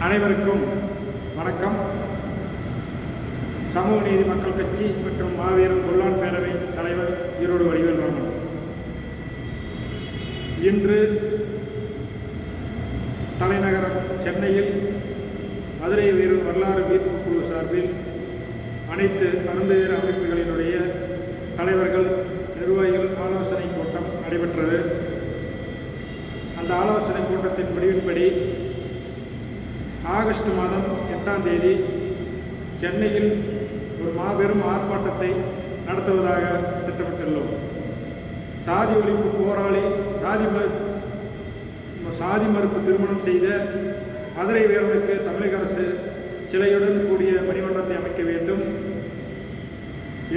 அனைவருக்கும் வணக்கம். சமூக நீதி மக்கள் கட்சி மற்றும் மாவீரன் கொல்லான் பேரவை தலைவர் ஈரோடு வடிவேல் ராமன் இன்று தலைநகரம் சென்னையில் மதுரை வீரன் வரலாறு மீட்பு குழு சார்பில் அனைத்து அருந்ததியர் அமைப்புகளினுடைய தலைவர்கள் நிர்வாகிகள் ஆலோசனை கூட்டம் நடைபெற்றது. அந்த ஆலோசனை கூட்டத்தின் முடிவின்படி ஆகஸ்ட் மாதம் 8ஆம் தேதி சென்னையில் ஒரு மாபெரும் ஆர்ப்பாட்டத்தை நடத்துவதாக திட்டமிட்டுள்ளோம். சாதி ஒழிப்பு போராளி சாதி மறுப்பு திருமணம் செய்த மதுரை வீரனுக்கு தமிழக அரசு சிலையுடன் கூடிய மணிமண்டபத்தை அமைக்க வேண்டும்.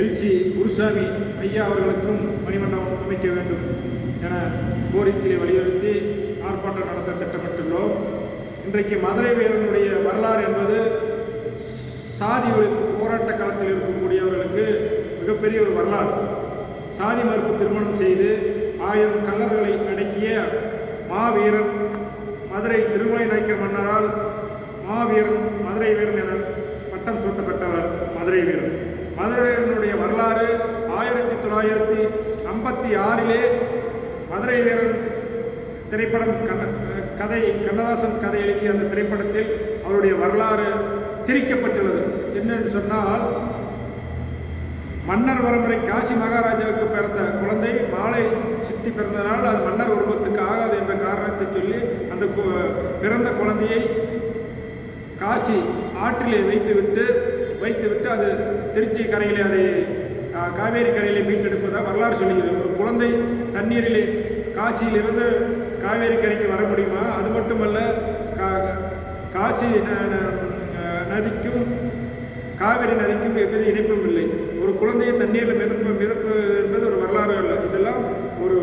எல்சி குருசாமி ஐயா அவர்களுக்கும் மணிமண்டபம் அமைக்க வேண்டும் என கோரிக்கையை வலியுறுத்தி ஆர்ப்பாட்டம் நடத்த திட்டமிட்டுள்ளோம். இன்றைக்கு மதுரை வீரனுடைய வரலாறு என்பது சாதி ஒழிப்பு போராட்ட களத்தில் இருக்கக்கூடியவர்களுக்கு மிகப்பெரிய ஒரு வரலாறு. சாதி மறுப்பு திருமணம் செய்து 1000 கல்லர்களை அடக்கிய மாவீரன், மதுரை திருமலை நாயக்கர் மன்னரால் மாவீரன் மதுரை வீரன் என பட்டம் சூட்டப்பட்டவர் மதுரை வீரன். மதுரை வீரனுடைய வரலாறு 1956 மதுரை வீரன் திரைப்படம் கண்ணதாசன் கதை எழுதிய அந்த திரைப்படத்தில் அவருடைய வரலாறு திரிக்கப்பட்டுள்ளது. என்னென்னு சொன்னால், மன்னர் வரமுறை காசி மகாராஜாவுக்கு பிறந்த குழந்தை மாலை சித்தி பிறந்தனால் அது மன்னர் உருவத்துக்கு ஆகாது என்ற காரணத்தை சொல்லி அந்த பிறந்த குழந்தையை காசி ஆற்றிலே வைத்துவிட்டு அது திருச்சி கரையிலே அதை காவேரி கரையிலே மீட்டெடுப்பதாக வரலாறு சொல்லுகிறது. ஒரு குழந்தை தண்ணீரிலே காசியிலிருந்து காவேரி கரைக்கு வர முடியுமா? அது மட்டுமல்ல, காசி நதிக்கும் காவேரி நதிக்கும் எவ்வித இணைப்பும் இல்லை. ஒரு குழந்தையை தண்ணீரில் மிதப்பு என்பது ஒரு வரலாறு அல்ல. இதெல்லாம் ஒரு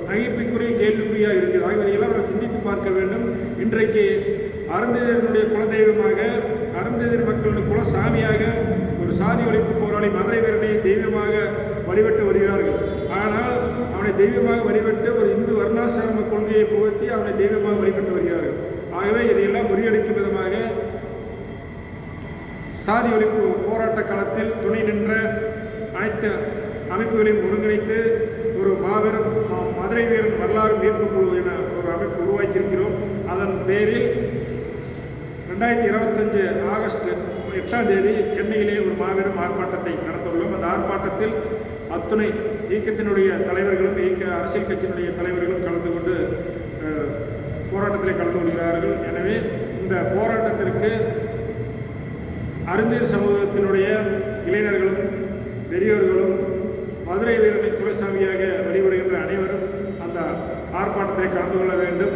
நகைப்புக்குரிய கேள்விக்குறியாக இருக்குது. ஆகிய இதையெல்லாம் நாம் சிந்தித்து பார்க்க வேண்டும். இன்றைக்கு அருந்ததியர்களுடைய குலதெய்வமாக, அருந்ததியர் மக்களுடைய குலசாமியாக ஒரு சாதி ஒழிப்பு போராளி மதுரை வீரனை தெய்வமாக வழிபட்டு வருகிறார்கள். ஆனால் அவனை தெய்வமாக வழிபட்டு ஒரு இந்து வர்ணாசிரம கொள்கையை புகுத்தி அவனை தெய்வமாக வழிபட்டு வருகிறார்கள். ஆகவே இதையெல்லாம் முறியடிக்கும் விதமாக சாதி ஒழிப்பு போராட்ட களத்தில் துணை நின்ற அனைத்து அமைப்புகளையும் ஒருங்கிணைத்து ஒரு மாபெரும் மதுரை வீரன் வரலாறு மீட்பு குழு என ஒரு அமைப்பு உருவாக்கியிருக்கிறோம். அதன் பேரில் 2025 ஆகஸ்ட் 8ஆம் தேதி சென்னையிலே ஒரு மாபெரும் ஆர்ப்பாட்டத்தை நடத்தியுள்ளோம். அந்த ஆர்ப்பாட்டத்தில் அத்துணை இயக்கத்தினுடைய தலைவர்களும் அரசியல் கட்சியினுடைய தலைவர்களும் கலந்து கொண்டு போராட்டத்திலே கலந்து கொள்கிறார்கள். எனவே இந்த போராட்டத்திற்கு அருந்ததியர் சமூகத்தினுடைய இளைஞர்களும் பெரியோர்களும் மதுரை வீரனை குலசாமியாக வழிபடுகின்ற அனைவரும் அந்த ஆர்ப்பாட்டத்தில் கலந்து கொள்ள வேண்டும்.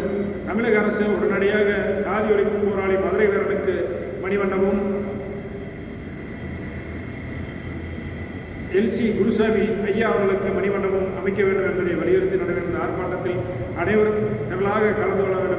தமிழக அரசு உடனடியாக சாதி ஒழிப்பு போராளி மதுரை வீரனுக்கு மணிமண்டபம், எல்சி குருசாமி ஐயா அவர்களுக்கு மணிமண்டபம் அமைக்க வேண்டும் என்பதை வலியுறுத்தி நடைபெறும் ஆர்ப்பாட்டத்தில் அனைவரும் திரளாக கலந்து கொள்ள வேண்டும்.